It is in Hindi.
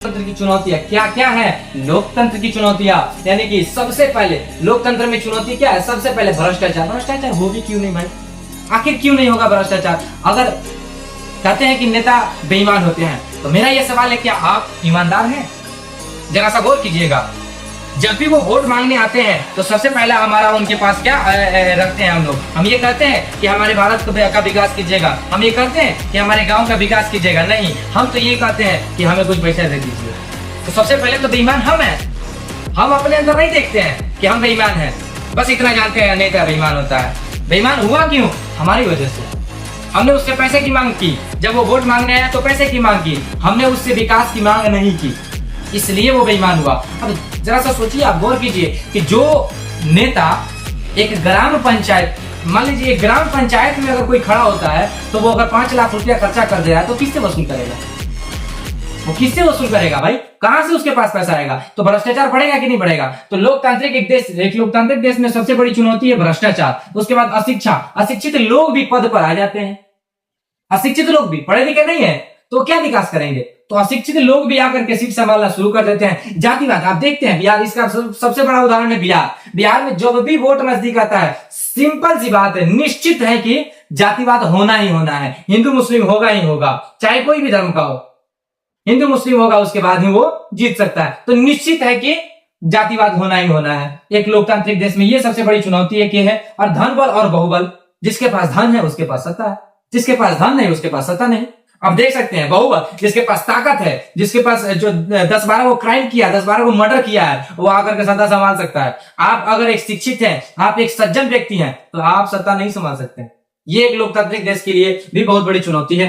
लोकतंत्र की चुनौतियां क्या क्या है? लोकतंत्र की चुनौतियां यानी कि सबसे पहले लोकतंत्र में चुनौती क्या है? सबसे पहले भ्रष्टाचार। भ्रष्टाचार होगी क्यों नहीं भाई? आखिर क्यों नहीं होगा भ्रष्टाचार? अगर कहते हैं कि नेता बेईमान होते हैं, तो मेरा यह सवाल है, क्या आप ईमानदार हैं? जरा सा गौर कीजिएगा। जब भी वो वोट मांगने आते हैं तो सबसे पहला हमारा उनके पास क्या रखते हैं हम ये कहते हैं कि हमारे भारत का विकास कीजिएगा, हम ये कहते हैं कि हमारे गांव का विकास कीजिएगा। नहीं, हम तो ये कहते हैं कि हमें कुछ पैसा दे दीजिए। तो सबसे पहले तो बेईमान हम हैं। हम अपने अंदर नहीं देखते हैं कि हम बेईमान हैं, बस इतना जानते हैं नेता बेईमान होता है। बेईमान हुआ क्यों? हमारी वजह से। हमने उससे पैसे की मांग की, जब वो वोट मांगने आया तो पैसे की मांग की, हमने उससे विकास की मांग नहीं की, इसलिए वो बेईमान हुआ। अब जरा सा सोचिए, आप गौर कीजिए कि जो नेता एक ग्राम पंचायत, मान लीजिए एक ग्राम पंचायत में अगर कोई खड़ा होता है तो वो अगर 5 लाख रुपया खर्चा कर दे रहा है तो किससे वसूल करेगा? वो किससे वसूल करेगा भाई? कहां से उसके पास पैसा आएगा? तो भ्रष्टाचार बढ़ेगा कि नहीं बढ़ेगा? तो लोकतांत्रिक एक लोकतांत्रिक देश में सबसे बड़ी चुनौती है भ्रष्टाचार। उसके बाद अशिक्षा। अशिक्षित लोग भी पद पर आ जाते हैं। अशिक्षित लोग भी, पढ़े लिखे नहीं है तो क्या विकास करेंगे? तो अशिक्षित लोग भी आकर के सीट संभालना शुरू कर देते हैं। जातिवाद आप देखते हैं, बिहार इसका सबसे बड़ा उदाहरण है। बिहार में जब भी वोट नजदीक आता है, सिंपल सी बात है, निश्चित है कि जातिवाद होना ही होना है। हिंदू मुस्लिम होगा ही होगा, चाहे कोई भी धर्म का हो, हिंदू मुस्लिम होगा, उसके बाद ही वो जीत सकता है। तो निश्चित है कि जातिवाद होना ही होना है। एक लोकतांत्रिक देश में ये सबसे बड़ी चुनौती है। और धन बल और बहुबल, जिसके पास धन है उसके पास सत्ता है, जिसके पास धन नहीं उसके पास सत्ता नहीं। अब देख सकते हैं, बहुबल, जिसके पास ताकत है, जिसके पास जो 10-12 को क्राइम किया, 10-12 को मर्डर किया है, वो आकर के सत्ता संभाल सकता है। आप अगर एक शिक्षित हैं, आप एक सज्जन व्यक्ति हैं, तो आप सत्ता नहीं संभाल सकते। ये एक लोकतांत्रिक देश के लिए भी बहुत बड़ी चुनौती है।